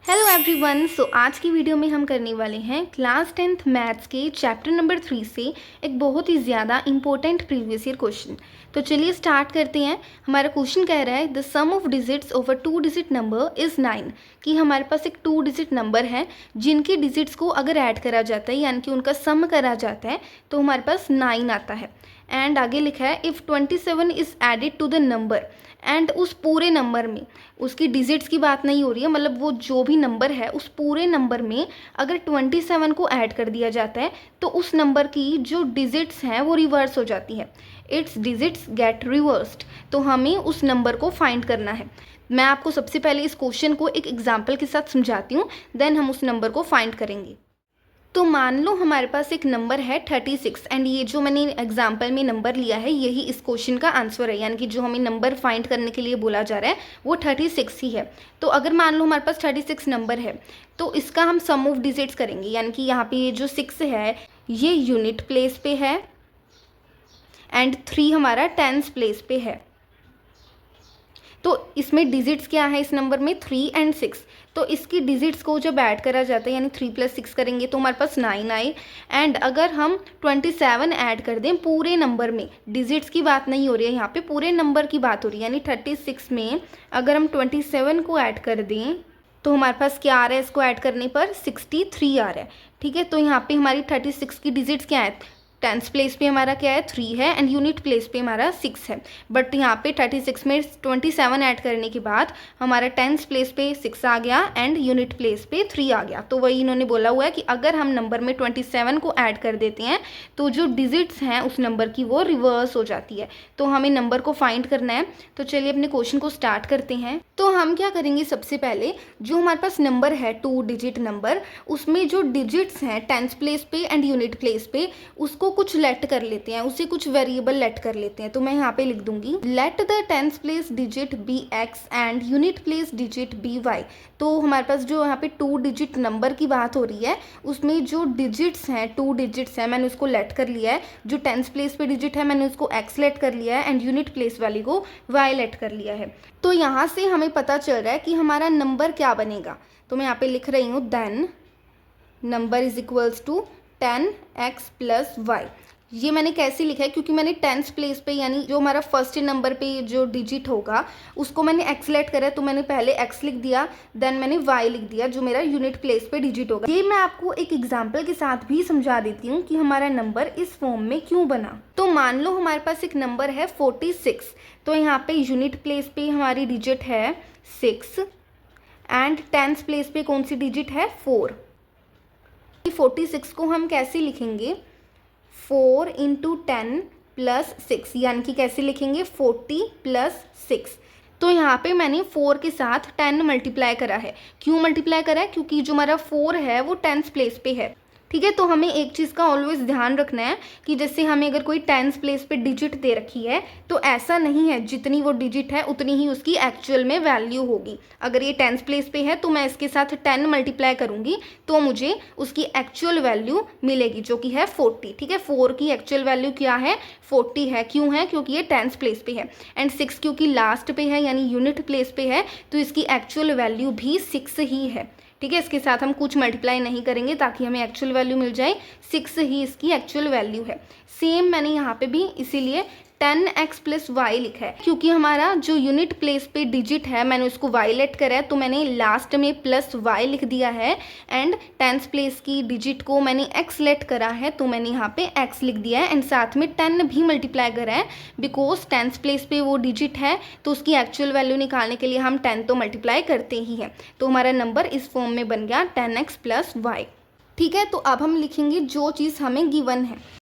Hello everyone. आज की video में हम करने वाले हैं क्लास 10th मैथ्स के चैप्टर नंबर 3 से एक बहुत ही ज़्यादा इंपॉर्टेंट प्रीवियस ईयर क्वेश्चन। तो चलिए स्टार्ट करते हैं। हमारा क्वेश्चन कह रहा है the sum of digits of a 2 digit number is 9, कि हमारे पास एक 2 डिजिट नंबर है जिनके डिजिट्स को अगर ऐड करा जाता है यानी कि उनका सम करा जाता है तो हमारे पास 9 आता है। एंड आगे लिखा है if 27 is added to the number, and उस पूरे नंबर में, उसकी डिजिट्स की बात नहीं हो रही है, मतलब वो जो भी नंबर है उस पूरे नंबर में अगर 27 को ऐड कर दिया जाता है तो उस नंबर की जो डिजिट्स हैं वो रिवर्स हो जाती है। Its digits get reversed. तो हमें उस नंबर को फाइंड करना है। मैं आपको सबसे पहले इस क्वेश्चन को एक एग्जाम्पल के साथ समझाती हूँ, देन हम उस नंबर को फाइंड करेंगे। तो मान लो हमारे पास एक नंबर है 36, एंड ये जो मैंने एग्जाम्पल में नंबर लिया है यही इस क्वेश्चन का आंसर है, यानी कि जो हमें नंबर फाइंड करने के लिए बोला जा रहा है वो 36 ही है। तो अगर मान लो हमारे पास 36 नंबर है तो इसका हम सम ऑफ डिजिट्स करेंगे, यानी कि यहाँ पे ये जो 6 है ये यूनिट प्लेस पे है एंड 3 हमारा टेंस प्लेस पे है। तो इसमें डिजिट्स क्या है इस नंबर में 3 एंड 6। तो इसकी डिजिट्स को जब ऐड करा जाता है यानी 3 + 6 करेंगे तो हमारे पास 9 आए। एंड अगर हम 27 ऐड कर दें पूरे नंबर में, डिजिट्स की बात नहीं हो रही है यहाँ पे, पूरे नंबर की बात हो रही है, यानी 36 में अगर हम 27 को ऐड कर दें तो हमारे पास क्या आ रहा है, इसको ऐड करने पर 63 आ रहा है। ठीक है, तो यहाँ पे हमारी 36 की डिजिट्स क्या है, टेंस प्लेस पे हमारा क्या है 3 है एंड यूनिट प्लेस पे हमारा 6 है। बट यहाँ पे 36 में 27 ऐड करने के बाद हमारा टेंस प्लेस पे 6 आ गया एंड यूनिट प्लेस पे 3 आ गया। तो वही इन्होंने बोला हुआ है कि अगर हम नंबर में 27 को ऐड कर देते हैं तो जो डिजिट्स हैं उस नंबर की वो रिवर्स हो जाती है। तो हमें नंबर को फाइंड करना है। तो चलिए अपने क्वेश्चन को स्टार्ट करते हैं। तो हम क्या करेंगे, सबसे पहले जो हमारे पास नंबर है 2 डिजिट नंबर, उसमें जो डिजिट्स हैं टेंस प्लेस पे एंड यूनिट प्लेस पे उसको कुछ लेट कर लेते हैं, उसे कुछ वेरिएबल लेट कर लेते हैं। तो मैं यहाँ पे लिख दूंगी let the tens place digit be x and unit place digit be y. तो हमारे पास जो यहाँ पे 2 डिजिट नंबर की बात हो रही है उसमें जो डिजिट्स हैं 2 डिजिट्स हैं मैंने उसको लेट कर लिया है। जो टेंस प्लेस पे डिजिट है मैंने उसको एक्स लेट कर लिया है एंड यूनिट प्लेस वाली को वाई लेट कर लिया है। तो यहाँ से हमें पता चल रहा है कि हमारा नंबर क्या बनेगा। तो मैं यहाँ पे लिख रही हूँ then number is equals to 10x + y। ये मैंने कैसे लिखा है, क्योंकि मैंने टेंस प्लेस पे यानी जो हमारा फर्स्ट नंबर पे जो डिजिट होगा उसको मैंने एक्स लेट करा है, तो मैंने पहले x लिख दिया, देन मैंने y लिख दिया जो मेरा यूनिट प्लेस पे डिजिट होगा। ये मैं आपको एक एग्जांपल के साथ भी समझा देती हूँ कि हमारा नंबर इस फॉर्म में क्यों बना। तो मान लो हमारे पास एक नंबर है 46, तो यहाँ पे यूनिट प्लेस पे हमारी डिजिट है 6 एंड टेंस प्लेस पे कौन सी डिजिट है 4। 46 को हम कैसे लिखेंगे, 4 × 10 + 6, यानी कि कैसे लिखेंगे 40 + 6। तो यहाँ पे मैंने 4 के साथ 10 मल्टीप्लाई करा है। क्यों मल्टीप्लाई करा है, क्योंकि जो हमारा 4 है वो टेंस प्लेस पे है। ठीक है, तो हमें एक चीज़ का ऑलवेज ध्यान रखना है कि जैसे हमें अगर कोई टेंस प्लेस पे डिजिट दे रखी है तो ऐसा नहीं है जितनी वो डिजिट है उतनी ही उसकी एक्चुअल में वैल्यू होगी। अगर ये टेंस प्लेस पे है तो मैं इसके साथ 10 मल्टीप्लाई करूँगी तो मुझे उसकी एक्चुअल वैल्यू मिलेगी जो कि है 40। ठीक है, 4 की एक्चुअल वैल्यू क्या है 40 है। क्यों है, क्योंकि ये टेंस प्लेस पे है। एंड 6 क्योंकि लास्ट पे है यानी यूनिट प्लेस पे है तो इसकी एक्चुअल वैल्यू भी 6 ही है। ठीक है, इसके साथ हम कुछ मल्टीप्लाई नहीं करेंगे ताकि हमें एक्चुअल वैल्यू मिल जाए, 6 ही इसकी एक्चुअल वैल्यू है। सेम मैंने यहाँ पे भी इसीलिए 10x + y लिखा है, क्योंकि हमारा जो यूनिट प्लेस पे डिजिट है मैंने उसको y लेट करा है तो मैंने लास्ट में +y लिख दिया है। एंड टेंस प्लेस की डिजिट को मैंने x लेट करा है तो मैंने यहाँ पे x लिख दिया है एंड साथ में 10 भी मल्टीप्लाई करा है, बिकॉज टेंस प्लेस पे वो डिजिट है तो उसकी एक्चुअल वैल्यू निकालने के लिए हम 10 तो मल्टीप्लाई करते ही हैं। तो हमारा नंबर इस फॉर्म में बन गया 10x + y। ठीक है, तो अब हम लिखेंगे जो चीज़ हमें गिवन है।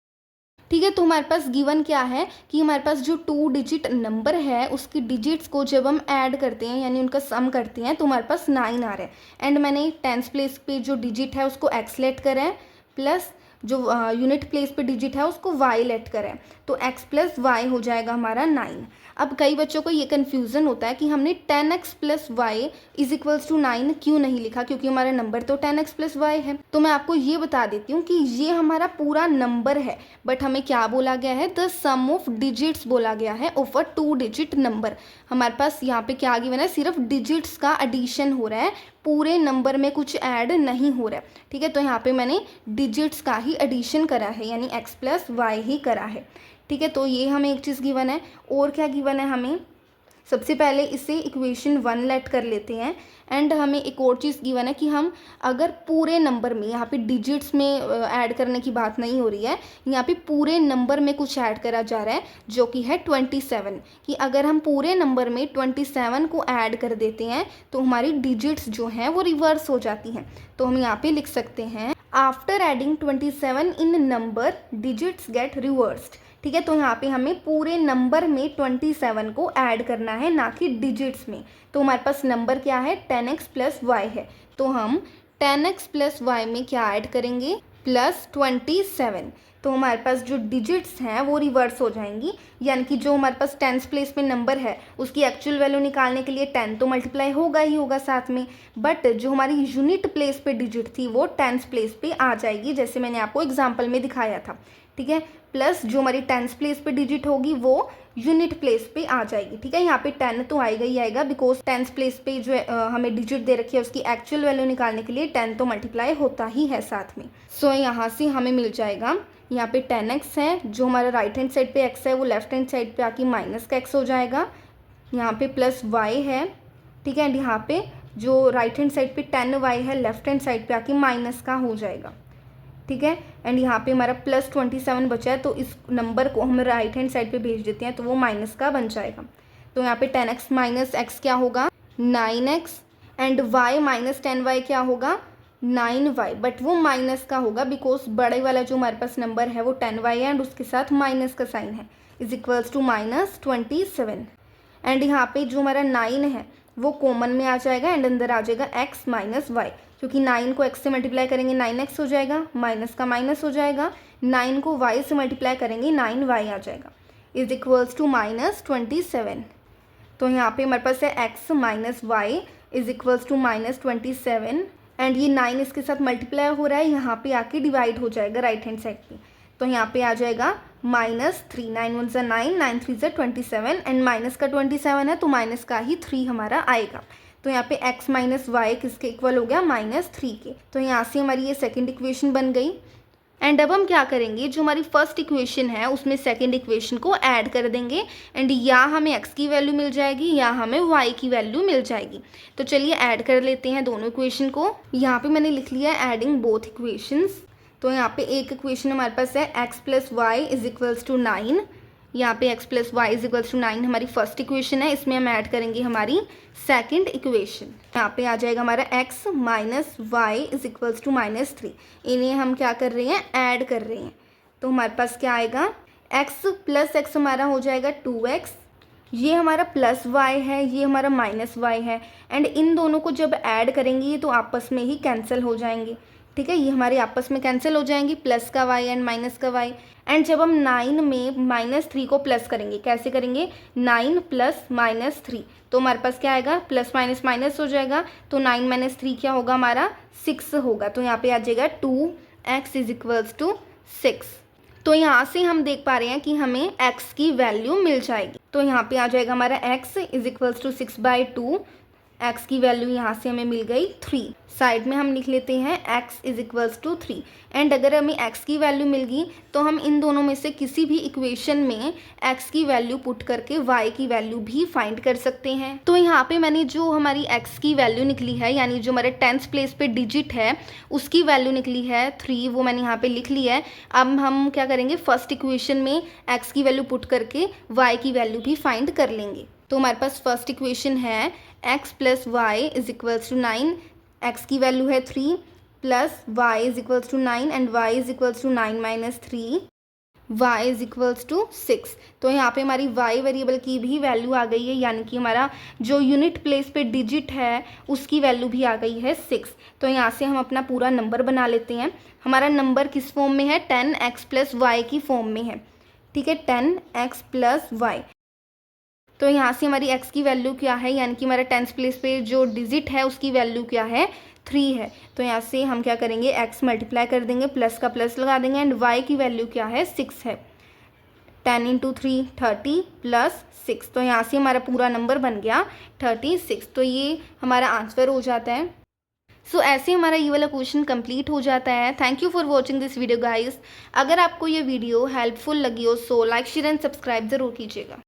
ठीक है, तो हमारे पास गिवन क्या है कि हमारे पास जो 2 डिजिट नंबर है उसकी डिजिट्स को जब हम ऐड करते हैं यानी उनका सम करते हैं तो हमारे पास 9 आ रहा है। एंड मैंने टेंस प्लेस पे जो डिजिट है उसको एक्स लेट करा है प्लस जो यूनिट प्लेस पे डिजिट है उसको वाई लेट करें तो x + y हो जाएगा हमारा 9। अब कई बच्चों को ये कन्फ्यूज़न होता है कि हमने 10x + y = 9 क्यों नहीं लिखा, क्योंकि हमारा नंबर तो 10x + y है। तो मैं आपको ये बता देती हूँ कि ये हमारा पूरा नंबर है, बट हमें क्या बोला गया है, द सम ऑफ डिजिट्स बोला गया है ऑफ अ 2 डिजिट नंबर। हमारे पास यहाँ पे क्या गिवन है, सिर्फ डिजिट्स का एडिशन हो रहा है, पूरे नंबर में कुछ ऐड नहीं हो रहा है, ठीक है। तो यहाँ पे मैंने डिजिट्स का ही एडिशन करा है, यानी x प्लस वाई ही करा है, ठीक है। तो ये हमें एक चीज़ गिवन है। और क्या गिवन है हमें, सबसे पहले इसे इक्वेशन 1 लेट कर लेते हैं। एंड हमें एक और चीज़ गिवन है कि हम अगर पूरे नंबर में, यहाँ पे डिजिट्स में ऐड करने की बात नहीं हो रही है, यहाँ पे पूरे नंबर में कुछ ऐड करा जा रहा है जो कि है 27, कि अगर हम पूरे नंबर में 27 को ऐड कर देते हैं तो हमारी डिजिट्स जो हैं वो रिवर्स हो जाती हैं। तो हम यहाँ पे लिख सकते हैं आफ्टर एडिंग 27 इन नंबर डिजिट्स गेट रिवर्स्ड, ठीक है। तो यहाँ पे हमें पूरे नंबर में 27 को ऐड करना है, ना कि डिजिट्स में। तो हमारे पास नंबर क्या है, 10x प्लस वाई है। तो हम 10x प्लस वाई में क्या ऐड करेंगे, प्लस 27। तो हमारे पास जो डिजिट्स हैं वो रिवर्स हो जाएंगी, यानी कि जो हमारे पास 10th प्लेस पे नंबर है उसकी एक्चुअल वैल्यू निकालने के लिए 10 तो मल्टीप्लाई होगा ही होगा साथ में, बट जो हमारी यूनिट प्लेस पे डिजिट थी वो 10th प्लेस पे आ जाएगी, जैसे मैंने आपको एग्जाम्पल में दिखाया था, ठीक है। प्लस जो हमारी 10th प्लेस पे डिजिट होगी वो यूनिट प्लेस पे आ जाएगी, ठीक है। यहाँ पे 10 तो आएगा ही आएगा, बिकॉज 10th प्लेस पे जो हमें डिजिट दे रखी है उसकी एक्चुअल वैल्यू निकालने के लिए 10 तो मल्टीप्लाई होता ही है साथ में। सो यहाँ से हमें मिल जाएगा, यहाँ पे 10x है, जो हमारा राइट हैंड साइड पे x है वो लेफ्ट हैंड साइड पे आके माइनस का x हो जाएगा। यहाँ पे प्लस y है, ठीक है। एंड यहाँ पे जो राइट हैंड साइड पे 10y है लेफ्ट हैंड साइड पे आके माइनस का हो जाएगा, ठीक है। एंड यहाँ पे हमारा प्लस 27 बचा है, तो इस नंबर को हम राइट हैंड साइड पे भेज देते हैं तो वो माइनस का बन जाएगा। तो यहाँ पे 10x माइनस x क्या होगा, 9x। And y minus 10y क्या होगा, 9y, बट वो माइनस का होगा बिकॉज बड़े वाला जो हमारे पास नंबर है वो 10y है एंड उसके साथ माइनस का साइन है, is equals to minus 27। And यहाँ पे जो हमारा 9 है वो कॉमन में आ जाएगा एंड अंदर आ जाएगा x माइनस वाई, क्योंकि 9 को x से मल्टीप्लाई करेंगे 9x हो जाएगा, माइनस का माइनस हो जाएगा, 9 को y से मल्टीप्लाई करेंगे 9y आ जाएगा, इज इक्वल्स टू माइनस 27। तो यहाँ पे हमारे पास है x minus y is equals to minus 27 and ये 9 इसके साथ मल्टीप्लाई हो रहा है, यहाँ पे आके डिवाइड हो जाएगा राइट हैंड साइड पे। तो यहाँ पे आ जाएगा -3, 9 1 ज़ा 9, 9 3 ज़ा 27 एंड माइनस का 27 है तो माइनस का ही 3 हमारा आएगा। तो यहाँ पे x माइनस वाई किसके इक्वल हो गया, -3 के। तो यहाँ से हमारी ये सेकंड इक्वेशन बन गई। एंड अब हम क्या करेंगे, जो हमारी फर्स्ट इक्वेशन है उसमें सेकंड इक्वेशन को ऐड कर देंगे एंड या हमें x की वैल्यू मिल जाएगी या हमें y की वैल्यू मिल जाएगी। तो चलिए ऐड कर लेते हैं दोनों इक्वेशन को। यहाँ पे मैंने लिख लिया है एडिंग बोथ इक्वेशंस। तो यहाँ पे एक इक्वेशन हमारे पास है x plus y is equals to 9, यहाँ पे x plus y is equals to 9 हमारी फर्स्ट इक्वेशन है, इसमें हम ऐड करेंगे हमारी सेकंड इक्वेशन। यहाँ पे आ जाएगा हमारा x minus y is equals to -3, इन्हें हम क्या कर रहे हैं, ऐड कर रहे हैं। तो हमारे पास क्या आएगा, x प्लस x हमारा हो जाएगा 2x, ये हमारा प्लस y है, ये हमारा माइनस y है एंड इन दोनों को जब ऐड करेंगे ये तो आपस में ही कैंसिल हो जाएंगे, ठीक है। ये हमारे आपस में कैंसिल हो जाएंगी, प्लस का y एंड माइनस का y। एंड जब हम 9 में -3 को प्लस करेंगे, कैसे करेंगे, 9 प्लस -3, तो हमारे पास क्या आएगा, प्लस माइनस माइनस हो जाएगा, तो 9 माइनस 3 क्या होगा हमारा, 6 होगा। तो यहाँ पे आ जाएगा 2x इज इक्वल्स टू 6। तो यहाँ से हम देख पा रहे हैं कि हमें x की वैल्यू मिल जाएगी। तो यहाँ पे आ जाएगा हमारा x is equals to 6/2, x की वैल्यू यहाँ से हमें मिल गई 3। साइड में हम लिख लेते हैं x is equals to 3 and अगर हमें x की वैल्यू मिल गई तो हम इन दोनों में से किसी भी इक्वेशन में x की वैल्यू पुट करके y की वैल्यू भी फाइंड कर सकते हैं। तो यहाँ पे मैंने जो हमारी x की वैल्यू निकली है, यानी जो हमारे 10th प्लेस पे डिजिट है उसकी वैल्यू निकली है 3, वो मैंने यहाँ पे लिख लिया है। अब हम क्या करेंगे, फर्स्ट इक्वेशन में x की वैल्यू पुट करके y की वैल्यू भी फाइंड कर लेंगे। तो हमारे पास फर्स्ट इक्वेशन है x plus y is equals to 9, x की वैल्यू है 3 plus y is equals to 9 and y is equals to 9 minus 3, y is equals to 6। तो यहाँ पे हमारी y वेरिएबल की भी वैल्यू आ गई है, यानी कि हमारा जो यूनिट प्लेस पे डिजिट है उसकी वैल्यू भी आ गई है 6। तो यहाँ से हम अपना पूरा नंबर बना लेते हैं। हमारा नंबर किस फॉर्म में है, 10x प्लस वाई की फॉर्म में है, ठीक है, 10x प्लस वाई। तो यहाँ से हमारी x की वैल्यू क्या है, यानी कि हमारा 10th प्लेस पे जो डिजिट है उसकी वैल्यू क्या है, 3 है। तो यहाँ से हम क्या करेंगे, x मल्टीप्लाई कर देंगे, प्लस का प्लस लगा देंगे एंड y की वैल्यू क्या है, 6 है। 10 इंटू 3 30 प्लस 6, तो यहाँ से हमारा पूरा नंबर बन गया 36। तो ये हमारा आंसर हो जाता है। सो ऐसे हमारा ये वाला क्वेश्चन कंप्लीट हो जाता है। Thank you for watching this video guys. अगर आपको ये वीडियो हेल्पफुल लगी हो so like share and subscribe ज़रूर कीजिएगा।